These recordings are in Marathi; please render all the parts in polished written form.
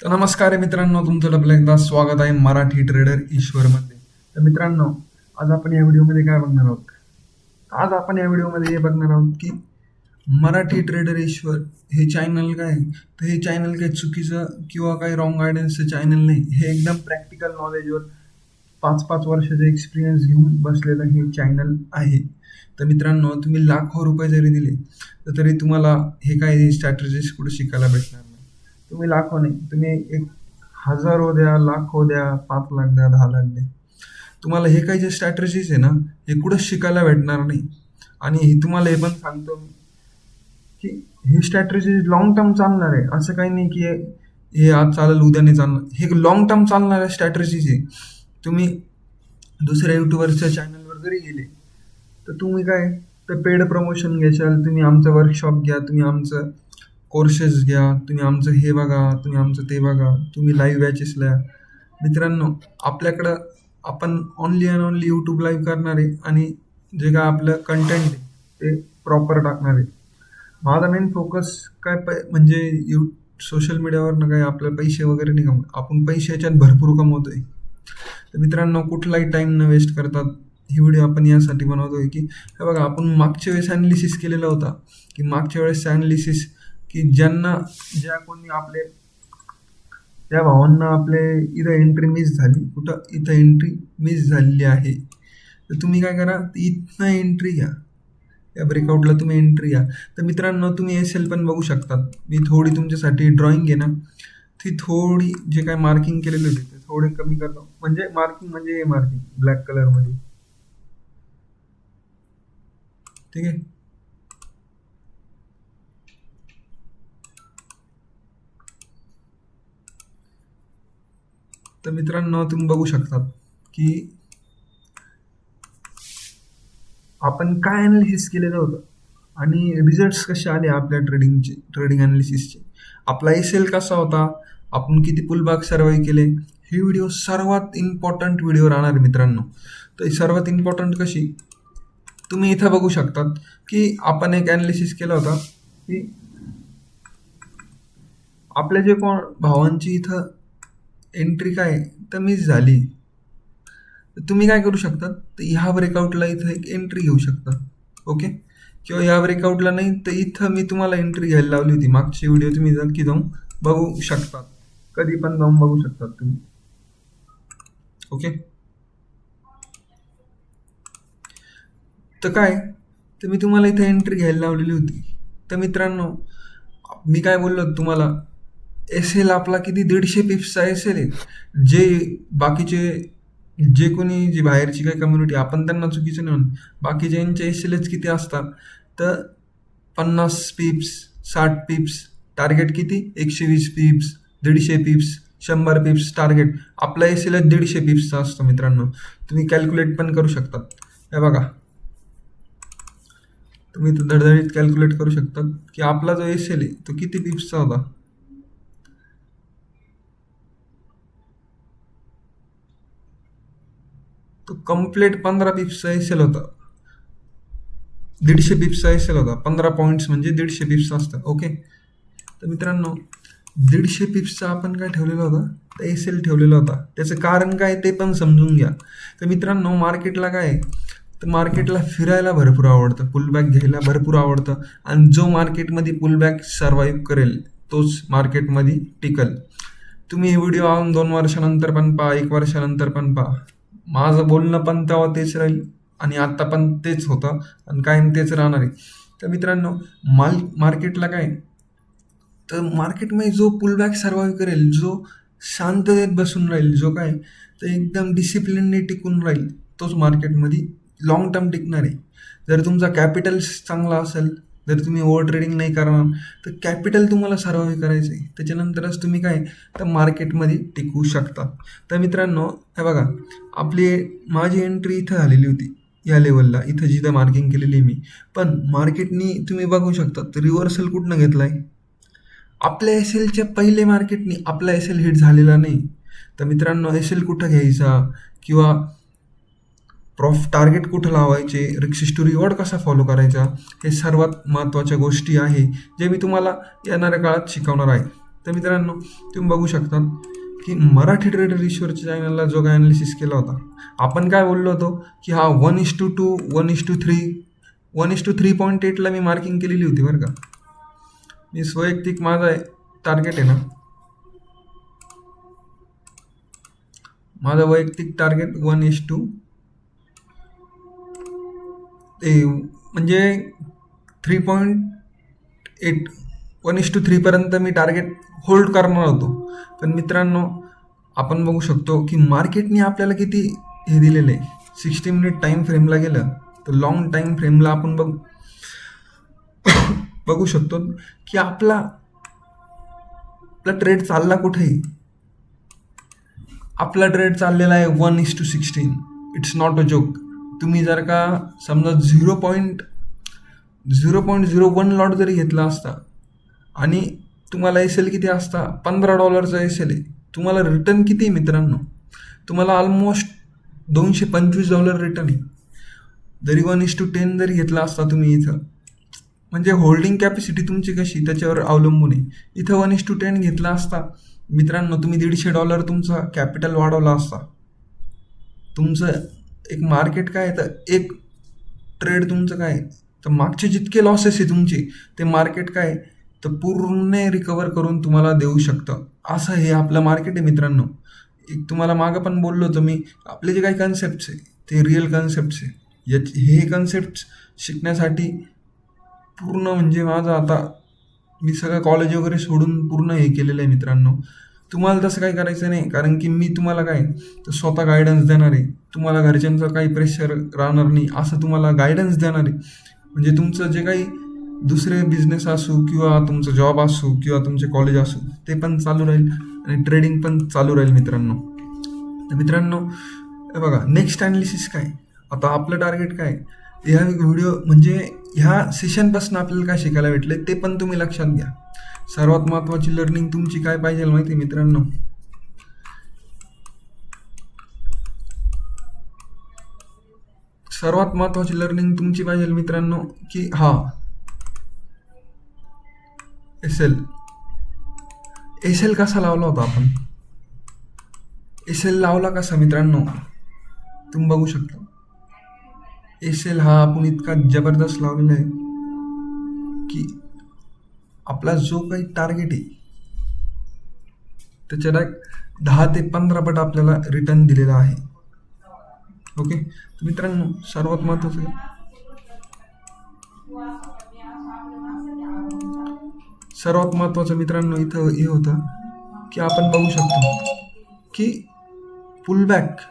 तर नमस्कार मित्रांनो, तुमचं डबल एकदा स्वागत आहे मराठी ट्रेडर ईश्वरमध्ये. तर मित्रांनो, आज आपण या व्हिडिओमध्ये काय बघणार आहोत? आज आपण या व्हिडिओमध्ये हे बघणार आहोत की मराठी ट्रेडर ईश्वर हे चॅनल काय आहे? तर हे चॅनल काही चुकीचं किंवा काही रॉंग गायडन्सचं चॅनल नाही. हे एकदम प्रॅक्टिकल नॉलेजवर 5-5 वर्षाचा एक्सपिरियन्स घेऊन बसलेलं हे चॅनल आहे. तर मित्रांनो, तुम्ही लाखो रुपये जरी दिले तर तरी तुम्हाला हे काय स्ट्रॅटेजीज कुठे शिकायला भेटणार नाही. तुम्ही लाखो नाही, तुम्ही एक हजारो द्या, लाखो द्या, 5 लाख द्या, 10 लाख द्या, तुम्हाला हे काही जे स्ट्रॅटेजीज आहे ना, हे कुठंच शिकायला भेटणार नाही. आणि हे तुम्हाला हे पण सांगतो मी की ही स्ट्रॅटेजी लॉंग टर्म चालणार आहे. असं काही नाही की हे आज चालेल उद्या नाही चालणार. हे लॉंग टर्म चालणाऱ्या स्ट्रॅटेजीज आहे. तुम्ही दुसऱ्या युट्यूबरच्या चॅनलवर जरी गेले तर तुम्ही काय, तर पेड प्रमोशन घ्याल, तुम्ही आमचं वर्कशॉप घ्या, तुम्ही आमचं कोर्सेस घ्या, तुम्ही आमचं हे बघा, तुम्ही आमचं ते बघा, तुम्ही लाईव्ह बॅचेस लिहा. मित्रांनो, आपल्याकडं आपण only and only YouTube live करणार आहे आणि जे काय आपलं कंटेंट आहे ते प्रॉपर टाकणार आहे. माझा मेन फोकस काय म्हणजे सोशल मीडियावरनं काय आपल्याला पैसे वगैरे नाही कमवत. आपण पैसे याच्यात भरपूर कमवतोय. तर मित्रांनो, कुठलाही टाईम न वेस्ट करतात ही व्हिडिओ आपण यासाठी बनवतोय की हे बघा, आपण मागच्या वेळेस ॲनालिसिस केलेला होता की मागच्या वेळेस ॲनालिसिस की ज्या कोणी आपले त्या भावांना आपले इथं एंट्री मिस झाली, कुठं इथं एंट्री मिस झालेली आहे. तर तुम्ही काय करा, इथनं एंट्री घ्या, या ब्रेकआउटला तुम्ही एंट्री घ्या. तर मित्रांनो, तुम्ही एस-एल पण बघू शकतात. मी थोडी तुमच्यासाठी ड्रॉइंग आहे ना, ती थोडी जे काय मार्किंग केलेली होती ते थोडे कमी करतो. म्हणजे मार्किंग म्हणजे हे मार्किंग ब्लॅक कलरमध्ये, ठीक आहे. तर मित्रांनो, तुम्ही बघू शकतात की आपण काय ॲनालिसिस केलेलं होतं आणि रिझल्ट्स कसे आले आपल्या ट्रेडिंग ॲनालिसिसचे. आपला एस-एल कसा होता, आपण किती पुलबॅक सर्वाइव्ह केले, ही व्हिडिओ सर्वात इम्पॉर्टंट व्हिडिओ राहणार मित्रांनो. तर सर्वात इम्पॉर्टंट कशी, तुम्ही इथं बघू शकतात की आपण एक ॲनालिसिस केला होता की आपल्या जे कोण भावांची इथं एंट्री काय तर मिस झाली. तर तुम्ही काय करू शकता, तर ह्या ब्रेकआउटला इथं एक एंट्री घेऊ शकता, ओके. किंवा या ब्रेकआउटला नाही तर इथं मी तुम्हाला एंट्री घ्यायला लावली होती. मागची व्हिडिओ तुम्ही नक्की जाऊन बघू शकता, कधी पण जाऊन बघू शकतात तुम्ही, ओके. तर काय, तर मी तुम्हाला इथं एंट्री घ्यायला लावलेली होती. तर मित्रांनो, मी काय बोललो तुम्हाला, एस-एल आपला किती 150 पिप्सचा एस-एल आहे. जे बाकीचे जे कोणी जी बाहेरची काही कम्युनिटी, आपण त्यांना चुकीचं नाही म्हणत, बाकीच्यांचे एस-एलच किती असतात, तर 50 पिप्स, 60 पिप्स, टार्गेट किती 120 पिप्स, 150 पिप्स, 100 पिप्स टार्गेट. आपला एस-एलच 150 पिप्सचा असतो मित्रांनो. तुम्ही कॅल्क्युलेट पण करू शकतात. हे बघा, तुम्ही तो धडधडीत कॅल्क्युलेट करू शकतात की आपला जो एस-एल आहे तो किती पिप्सचा होता. तो कम्प्लीट 15 पिप्सचा एस-एल होता. 150 पिप्सचा एस-एल होता. 15 पॉईंट्स म्हणजे 150 पिप्स असतात, ओके. तर मित्रांनो, 150 पिप्सचा आपण काय ठेवलेला होता, तर एस-एल ठेवलेला होता. त्याचं कारण काय ते पण समजून घ्या. तर मित्रांनो, मार्केटला काय, तर मार्केटला फिरायला भरपूर आवडतं, पुलबॅक घ्यायला भरपूर आवडतं. आणि जो मार्केटमध्ये पुलबॅक सर्वाईव्ह करेल तोच मार्केटमध्ये टिकल. तुम्ही हे व्हिडिओ आणून 2 वर्षानंतर पण पहा, 1 वर्षानंतर पण पहा, माझं बोलणं पण तेव्हा तेच राहील आणि आता पण तेच होतं आणि कायम तेच राहणार आहे. तर मित्रांनो, मार्केटला काय, तर मार्केटमध्ये जो पुलबॅक सर्वाइव्ह करेल, जो शांततेत बसून राहील, जो काय, तर एकदम डिसिप्लिनने टिकून राहील, तोच मार्केटमध्ये लॉंग टर्म टिकणार आहे. जर तुमचा कॅपिटल चांगला असेल, जर तुम्ही ओव्हर ट्रेडिंग नाही करणार, तर कॅपिटल तुम्हाला सर्वाइव्ह करायचं आहे, त्याच्यानंतरच तुम्ही काय, तर मार्केटमध्ये टिकू शकता. तर मित्रांनो, हे बघा, माझी एंट्री इथं झालेली होती या लेवलला, इथं जिथं मार्किंग केलेली मी. पण मार्केटनी तुम्ही बघू शकता तर रिव्हर्सल कुठनं घेतला आहे, आपल्या एस-एलच्या पहिले मार्केटनी आपला एस-एल हिट झालेला नाही. तर मित्रांनो, एस-एल कुठं घ्यायचा किंवा टार्गेट कुठं लावायचे, रिस्क टू रिवॉर्ड कसा फॉलो करायचा, हे सर्वात महत्त्वाच्या गोष्टी आहे जे मी तुम्हाला येणाऱ्या काळात शिकवणार आहे. तर मित्रांनो तुम्ही बघू शकतात की मराठी ट्रेडर ईश्वरच्या चॅनलला जो काय ॲनालिसिस केला होता, आपण काय बोललो होतो की हा 1:2 1:3 1:3.8ला मी मार्किंग केलेली होती बरं का. मी वैयक्तिक माझा टार्गेट आहे ना, माझा वैयक्तिक टार्गेट 1:2 म्हणजे 3.8 1:3 मी टार्गेट होल्ड करणार होतो. पण मित्रांनो आपण बघू शकतो की मार्केटने आपल्याला किती हे दिलेलं आहे. 60 मिनिट टाईम फ्रेमला गेलं तर लॉंग टाईम फ्रेमला आपण बघू शकतो की आपला ट्रेड चालला कुठेही. आपला ट्रेड चाललेला आहे 1:16. It's not a joke. तुम्ही जर का समजा 0.01 लॉट जरी घेतला असता आणि तुम्हाला एल किती असता, $15 एल आहे, तुम्हाला रिटर्न किती आहे मित्रांनो? तुम्हाला ऑलमोस्ट $225 रिटर्न आहे. जरी 1:10 जरी घेतला असता तुम्ही इथं, म्हणजे होल्डिंग कॅपॅसिटी तुमची कशी त्याच्यावर अवलंबून आहे. इथं 1:10 घेतला असता मित्रांनो, तुम्ही $150 तुमचा कॅपिटल वाढवला असता. तुमचं एक मार्केट काय तर एक ट्रेड तुमचं काय तर मागचे जितके लॉसेस आहे तुमचे, ते मार्केट काय तर पूर्ण रिकवर करून तुम्हाला देऊ शकतं. असं हे आपलं मार्केट आहे मित्रांनो. एक तुम्हाला मागं पण बोललो होतो मी, आपले जे काही कन्सेप्ट्स आहे ते रिअल कन्सेप्ट्स आहे. हे कन्सेप्ट शिकण्यासाठी पूर्ण म्हणजे माझं आता मी सगळं कॉलेज वगैरे सोडून पूर्ण हे केलेलं आहे मित्रांनो. तुम्हाला तसं काही करायचं नाही, कारण की मी तुम्हाला काय तर स्वतः गायडन्स देणार आहे. तुम्हाला घरच्यांचं काही प्रेशर राहणार नाही असं तुम्हाला गायडन्स देणार आहे. म्हणजे तुमचं जे काही दुसरे बिझनेस असू किंवा तुमचं जॉब असू किंवा तुमचे कॉलेज असू ते पण चालू राहील आणि ट्रेडिंग पण चालू राहील मित्रांनो. तर मित्रांनो बघा नेक्स्ट ॲनालिसिस काय, आता आपलं टार्गेट काय, ह्या व्हिडिओ म्हणजे ह्या सेशनपासून आपल्याला काय शिकायला भेटलं ते पण तुम्ही लक्षात घ्या. सर्वात महत्त्वाची लर्निंग तुमची काय पाहिजे माहिती मित्रांनो, सर्वात महत्त्वाची लर्निंग तुमची पाहिजे मित्रांनो की हा एस एल कसा लावला होता आपण. एल लावला कसा मित्रांनो तुम्ही बघू शकता. एल हा आपण इतका जबरदस्त लावलेला आहे की आपला जो काही टार्गेट आहे त्याच्या 10 ते 15 पट आपल्याला रिटर्न दिलेला आहे. ओके तर मित्रांनो सर्वात महत्त्वाचं मित्रांनो इथं हे होतं की आपण बघू शकतो की पुलबॅक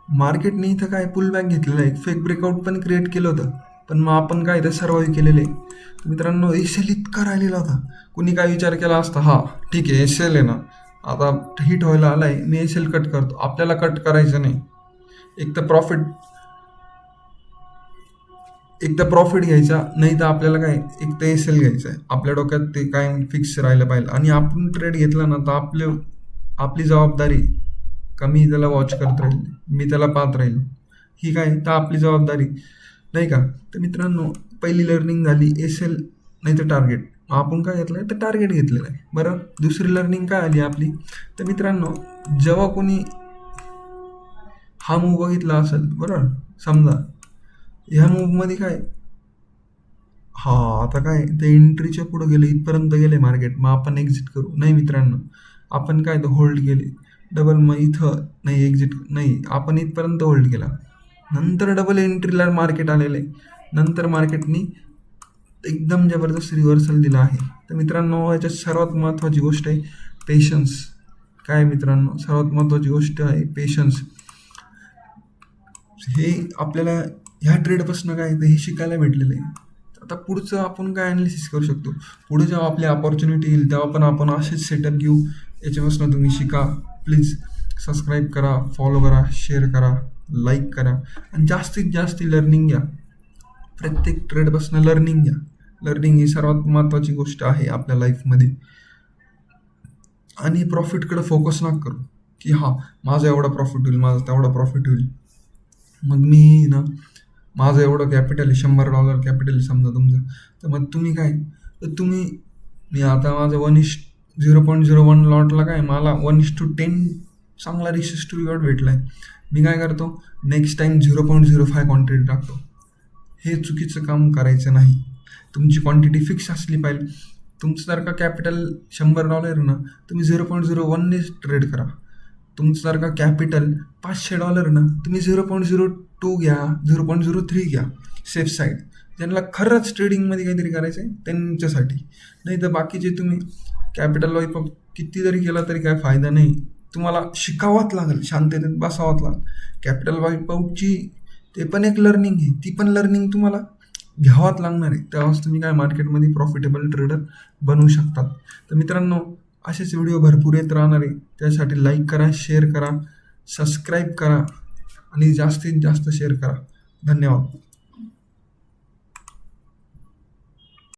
मार्केटने इथं काय पुलबॅक घेतलेलं आहे. फेक ब्रेकआउट पण क्रिएट केलं होतं, पण मग आपण काय ते सर्वाइव्ह केलेलं आहे. तर मित्रांनो एल इतका राहिलेला होता, कुणी काय विचार केला असता हा ठीक आहे एल आहे ना आता हिट व्हायला आलाय, मी एल कट करतो. आपल्याला कट करायचं नाही. एक तर प्रॉफिट घ्यायचा, नाही तर आपल्याला काय एक तर एल घ्यायचं आहे. आपल्या डोक्यात ते काय फिक्स राहिलं पाहिजे. आणि आपण ट्रेड घेतला ना तर आपली जबाबदारी कमी त्याला वॉच करत राहील, मी त्याला पाहत राहील, ही काय तर आपली जबाबदारी नाही का. तर मित्रांनो पहिली लर्निंग झाली एल नाही तर टार्गेट. आपण काय घेतलं आहे तर टार्गेट घेतलेलं आहे. बरं दुसरी लर्निंग काय आली आपली तर मित्रांनो जेव्हा कोणी हा मूव बघितला असेल बरोबर, समजा ह्या मूवमध्ये काय हा आता काय ते एंट्रीच्या पुढं गेले, इथपर्यंत गेले मार्केट, मग आपण एक्झिट करू नाही मित्रांनो. आपण काय तर होल्ड केले डबल, मग इथं नाही एक्झिट नाही, आपण इथपर्यंत होल्ड केला. नंतर डबल एंट्रीला मार्केट आलेलं आहे. नंतर मार्केटनी एकदम जबरदस्त रिव्हर्सल दिला आहे. तर मित्रांनो याच्यात सर्वात महत्त्वाची गोष्ट आहे पेशन्स. काय मित्रांनो सर्वात महत्त्वाची गोष्ट आहे पेशन्स. हे आपल्याला ह्या ट्रेडपासून काय तर हे शिकायला भेटलेलं आहे. आता पुढचं आपण काय ॲनालिसिस करू शकतो, पुढे जेव्हा आपली अपॉर्च्युनिटी येईल तेव्हा पण आपण असेच सेटअप घेऊ. याच्यापासून तुम्ही शिका. प्लीज सबस्क्राईब करा, फॉलो करा, शेअर करा, लाईक करा आणि जास्तीत जास्त लर्निंग घ्या. प्रत्येक ट्रेडपासून लर्निंग घ्या. लर्निंग ही सर्वात महत्त्वाची गोष्ट आहे आपल्या लाईफमध्ये. आणि प्रॉफिटकडे फोकस नका करू की हा माझा एवढा प्रॉफिट होईल, माझा तेवढा प्रॉफिट होईल, मग मी ना माझं एवढं कॅपिटल आहे, $100 कॅपिटल समजा तुमचं, तर मग तुम्ही काय तर मी आता माझं 0.01 लॉटला काय मला 1:10 चांगला रिसेस टू रिवॉर्ड भेटला आहे. मी काय करतो, नेक्स्ट टाईम 0.05 क्वांटिटी टाकतो. हे चुकीचं काम करायचं नाही. तुमची क्वांटिटी फिक्स असली पाहिजे. तुमचं जर का कॅपिटल $100 ना, तुम्ही 0.01ने ट्रेड करा. तुमचं जर का कॅपिटल $500 ना, तुम्ही 0.02 घ्या, 0.03 घ्या, सेफ साईड. ज्यांना खरंच ट्रेडिंगमध्ये काहीतरी करायचं आहे त्यांच्यासाठी. नाही तर बाकीचे तुम्ही कॅपिटल वाईप किती जरी केला तरी काय फायदा नाही. तुम्हाला शिकावंच लागेल, शांततेत बसावंच लागेल. कॅपिटल वाईप आउटची ते पण एक लर्निंग आहे, ती पण लर्निंग तुम्हाला घ्यावाच लागणार आहे. तेव्हाच तुम्ही काय मार्केटमध्ये प्रॉफिटेबल ट्रेडर बनवू शकतात. तर मित्रांनो, असेच व्हिडिओ भरपूर येत राहणार आहे. त्यासाठी लाईक करा, शेअर करा, सबस्क्राईब करा आणि जास्तीत जास्त शेअर करा. धन्यवाद.